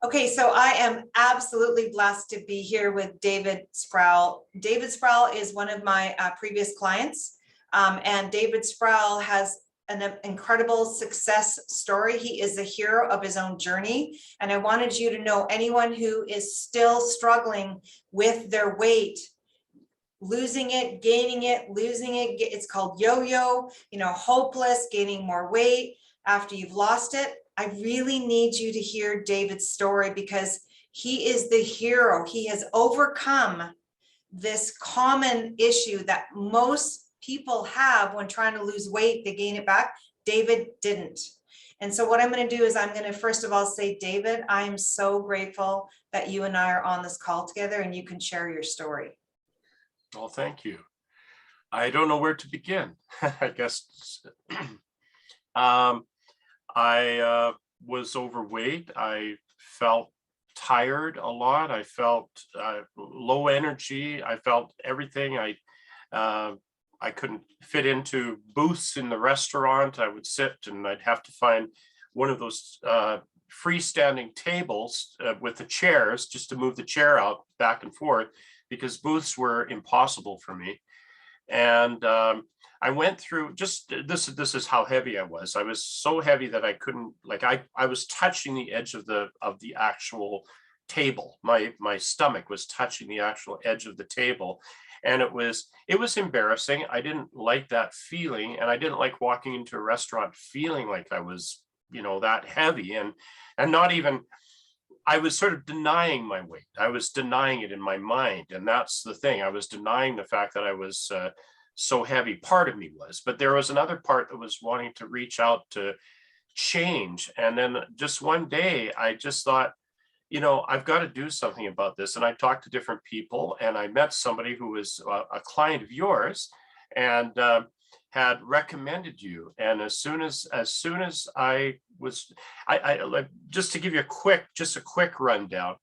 Okay, so I am absolutely blessed to be here with David Sproul. David Sproul is one of my previous clients, and David Sproul has an incredible success story. He is the hero of his own journey, and I wanted you to know anyone who is still struggling with their weight, losing it, gaining it, losing it. It's called yo-yo, hopeless, gaining more weight after you've lost it. I really need you to hear David's story because he is the hero. He has overcome this common issue that most people have when trying to lose weight, they gain it back. David didn't. And so what I'm going to do is I'm going to first of all say, David, I am so grateful that you and I are on this call together and you can share your story. Well, thank you. I don't know where to begin. I guess I was overweight. I felt tired a lot. I felt low energy. I felt everything. I couldn't fit into booths in the restaurant. I would sit and I'd have to find one of those freestanding tables with the chairs just to move the chair out back and forth because booths were impossible for me. And I went through just this is how heavy I was. I was so heavy that I couldn't, I was touching the edge of the actual table. My stomach was touching the actual edge of the table. And it was embarrassing. I didn't like that feeling. And I didn't like walking into a restaurant feeling like I was, that heavy and not even, I was sort of denying my weight. I was denying it in my mind. And that's the thing. I was denying the fact that I was so heavy. Part of me was, but there was another part that was wanting to reach out to change. And then just one day, I just thought, I've got to do something about this. And I talked to different people and I met somebody who was a client of yours and had recommended you. And as soon as I was, I like, just to give you a quick rundown,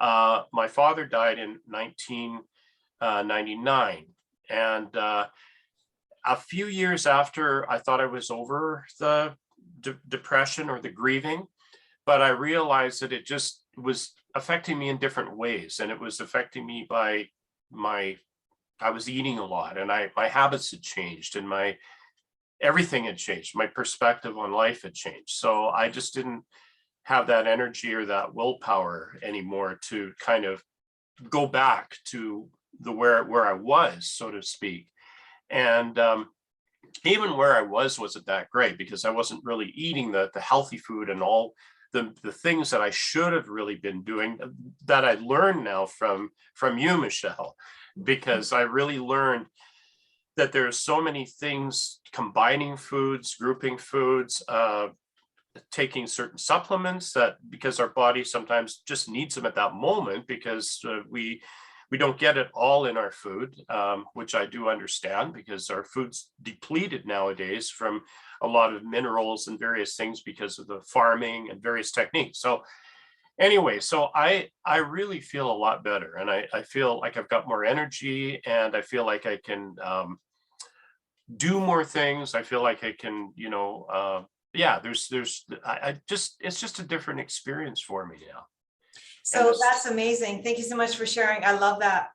my father died in 1999. And a few years after, I thought I was over the depression or the grieving, but I realized that it just was affecting me in different ways. And it was affecting me by I was eating a lot and my habits had changed and everything had changed. My perspective on life had changed. So I just didn't have that energy or that willpower anymore to kind of go back to where I was, so to speak. And even where I wasn't that great because I wasn't really eating the healthy food and all the things that I should have really been doing that I learned now from you, Michelle, because I really learned that there are so many things, combining foods, grouping foods, taking certain supplements that because our body sometimes just needs them at that moment because we don't get it all in our food, which I do understand because our food's depleted nowadays from a lot of minerals and various things because of the farming and various techniques. So anyway, so I really feel a lot better and I feel like I've got more energy and I feel like I can do more things. I feel like I can, it's just a different experience for me now. So that's amazing. Thank you so much for sharing. I love that.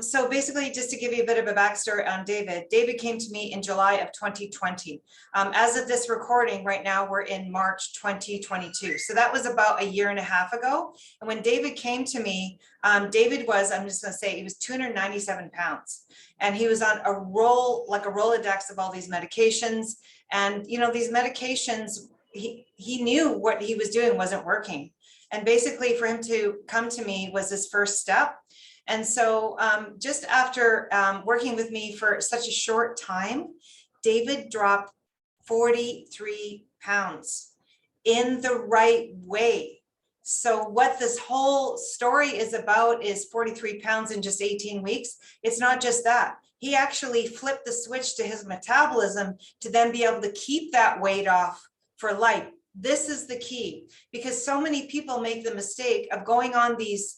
So basically, just to give you a bit of a backstory on David, David came to me in July of 2020. As of this recording right now, we're in March 2022. So that was about a year and a half ago. And when David came to me, David was, I'm just going to say, he was 297 pounds. And he was on a Rolodex of all these medications. And, these medications, he knew what he was doing wasn't working. And basically for him to come to me was his first step. And so just after working with me for such a short time, David dropped 43 pounds in the right way. So what this whole story is about is 43 pounds in just 18 weeks. It's not just that. He actually flipped the switch to his metabolism to then be able to keep that weight off for life. This is the key, because so many people make the mistake of going on these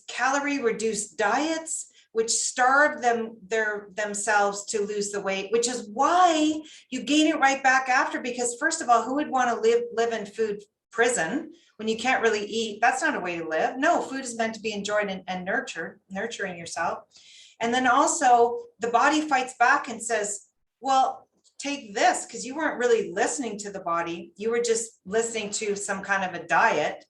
calorie reduced diets, which starve themselves to lose the weight, which is why you gain it right back after. Because first of all, who would want to live in food prison when you can't really eat. That's not a way to live. No, food is meant to be enjoyed and nurturing yourself. And then also the body fights back and says, well, take this, because you weren't really listening to the body. You were just listening to some kind of a diet.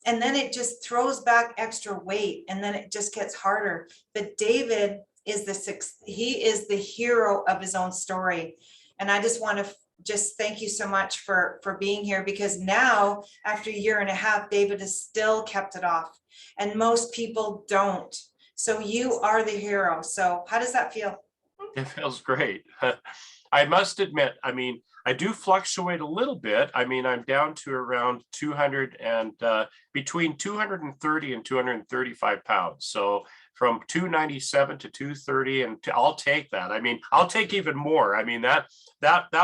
And then it just throws back extra weight, and then it just gets harder. But David is he is the hero of his own story. And I just want to just thank you so much for being here, because now after a year and a half, David has still kept it off, and most people don't. So you are the hero. So how does that feel? It feels great. I must admit, I mean, I do fluctuate a little bit. I mean, I'm down to around 200 and between 230 and 235 pounds. So from 297 to 230, and I'll take that. I mean, I'll take even more. I mean, that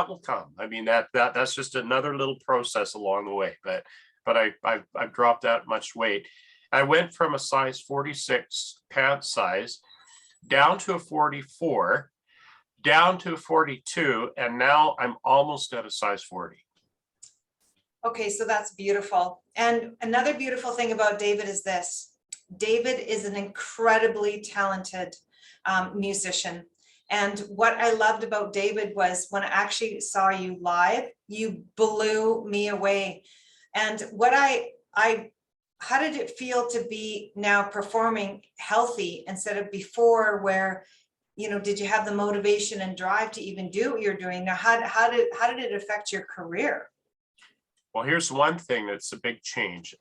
will come. I mean, that's just another little process along the way. But I've dropped that much weight. I went from a size 46 pant size down to a 44, down to a 42, and now I'm almost at a size 40. Okay, so that's beautiful. And another beautiful thing about David is this. David is an incredibly talented musician. And what I loved about David was when I actually saw you live, you blew me away. And how did it feel to be now performing healthy instead of before, where, you know, did you have the motivation and drive to even do what you're doing now? How did it affect your career? Well, here's one thing that's a big change.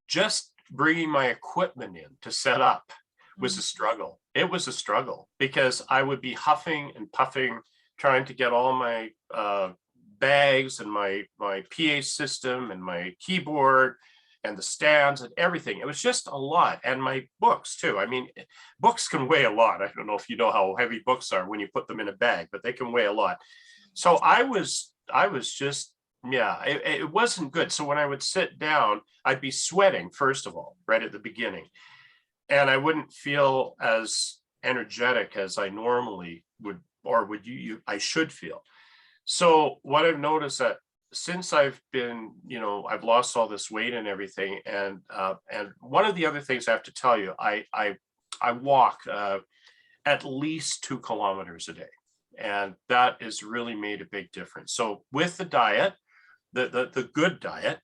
Just bringing my equipment in to set up was a struggle. It was a struggle because I would be huffing and puffing, trying to get all my bags and my PA system and my keyboard and the stands and everything. It was just a lot. And my books too. I mean, books can weigh a lot. I don't know if you know how heavy books are when you put them in a bag, but they can weigh a lot. So I was just, yeah, it wasn't good. So when I would sit down, I'd be sweating, first of all, right at the beginning. And I wouldn't feel as energetic as I normally would, or would I should feel. So what I've noticed that since I've been, you know, I've lost all this weight and everything, and one of the other things I have to tell you, I walk at least 2 kilometers a day, and that has really made a big difference. So with the diet, the good diet,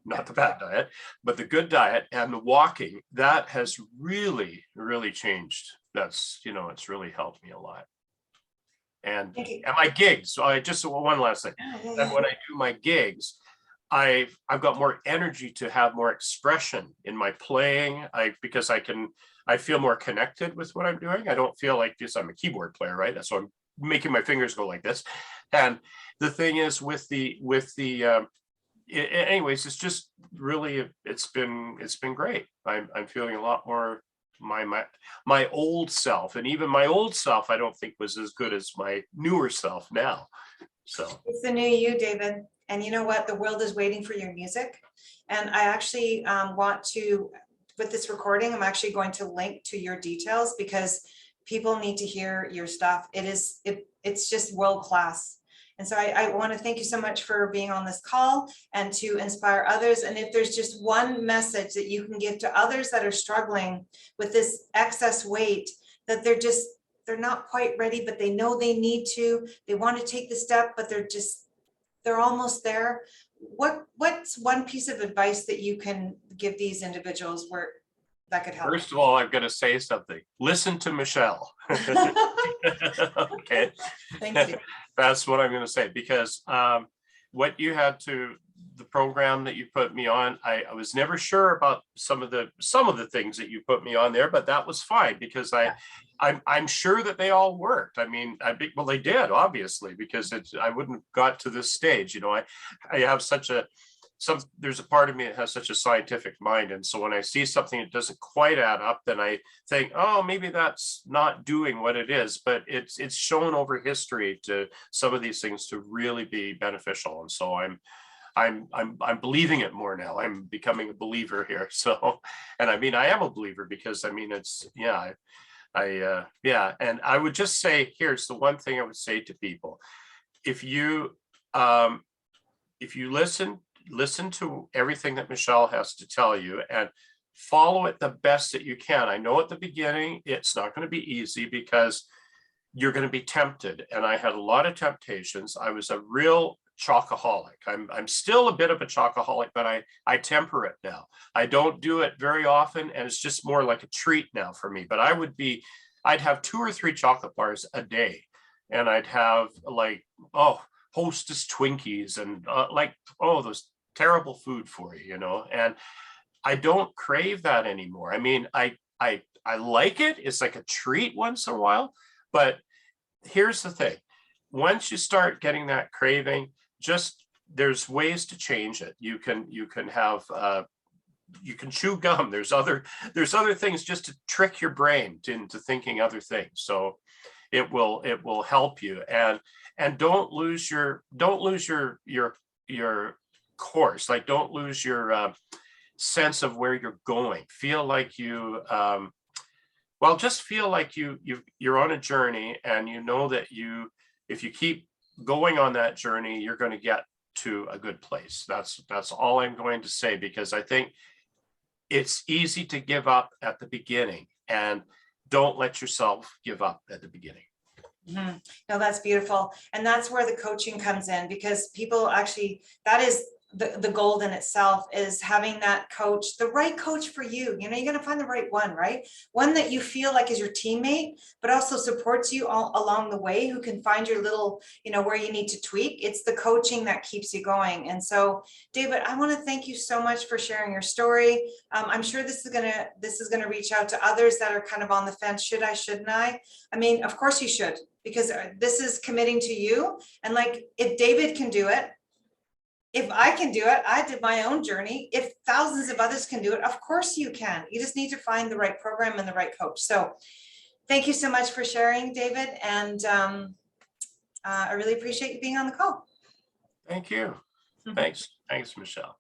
not the bad diet, but the good diet and the walking, that has really changed. That's, you know, it's really helped me a lot. And my gigs, so I just one last thing. And when I do my gigs, I've got more energy to have more expression in my playing. Because I feel more connected with what I'm doing. I don't feel like this. I'm a keyboard player, right? So I'm making my fingers go like this. And the thing is, anyways, it's just really, it's been great. I'm feeling a lot more my old self, and even my old self I don't think was as good as my newer self now. So it's the new you, David. And you know what, the world is waiting for your music. And I actually want to, with this recording, I'm actually going to link to your details, because people need to hear your stuff. It's just world class. And so I want to thank you so much for being on this call and to inspire others. And if there's just one message that you can give to others that are struggling with this excess weight, that they're not quite ready, but they know they need to, they want to take the step, but they're almost there. What's one piece of advice that you can give these individuals where that could help? First of all, I've got to say something. Listen to Michelle. Okay. Thank you. That's what I'm going to say, because what you had to, the program that you put me on, I was never sure about some of the things that you put me on there, but that was fine, because I'm sure that they all worked. I mean, well, they did, obviously, because I wouldn't have got to this stage. You know, I have there's a part of me that has such a scientific mind. And so when I see something that doesn't quite add up, then I think, oh, maybe that's not doing what it is. But it's shown over history to some of these things to really be beneficial. And so I'm believing it more now. I'm becoming a believer here. So, and I mean, I am a believer, because I mean, it's, yeah, yeah. And I would just say, here's the one thing I would say to people. If you listen listen to everything that Michelle has to tell you and follow it the best that you can. I know at the beginning, it's not going to be easy because you're going to be tempted. And I had a lot of temptations. I was a real chocoholic. I'm still a bit of a chocoholic, but I temper it now. I don't do it very often, and it's just more like a treat now for me. But I'd have 2 or 3 chocolate bars a day, and I'd have like, oh, Hostess Twinkies and those terrible food for you, you know. And I don't crave that anymore. I mean, I like it. It's like a treat once in a while. But here's the thing. Once you start getting that craving, there's ways to change it. You can have you can chew gum. There's other things just to trick your brain into thinking other things. So it will help you. And don't lose your course. Like, don't lose your sense of where you're going. Feel like you just feel like you're on a journey, and you know that if you keep going on that journey, you're going to get to a good place. That's all I'm going to say, because I think it's easy to give up at the beginning, and don't let yourself give up at the beginning. Mm-hmm. No, that's beautiful. And that's where the coaching comes in, because people actually, that is the gold in itself, is having that coach, the right coach for you. You know, you're going to find the right one, right? One that you feel like is your teammate, but also supports you all along the way, who can find your little, you know, where you need to tweak. It's the coaching that keeps you going. And so, David, I want to thank you so much for sharing your story. I'm sure this is going to reach out to others that are kind of on the fence. Should I, shouldn't I? I mean, of course you should, because this is committing to you. And like, if David can do it, if I can do it, I did my own journey. If thousands of others can do it, of course you can. You just need to find the right program and the right coach. So thank you so much for sharing, David. And I really appreciate you being on the call. Thank you. Thanks, Michelle.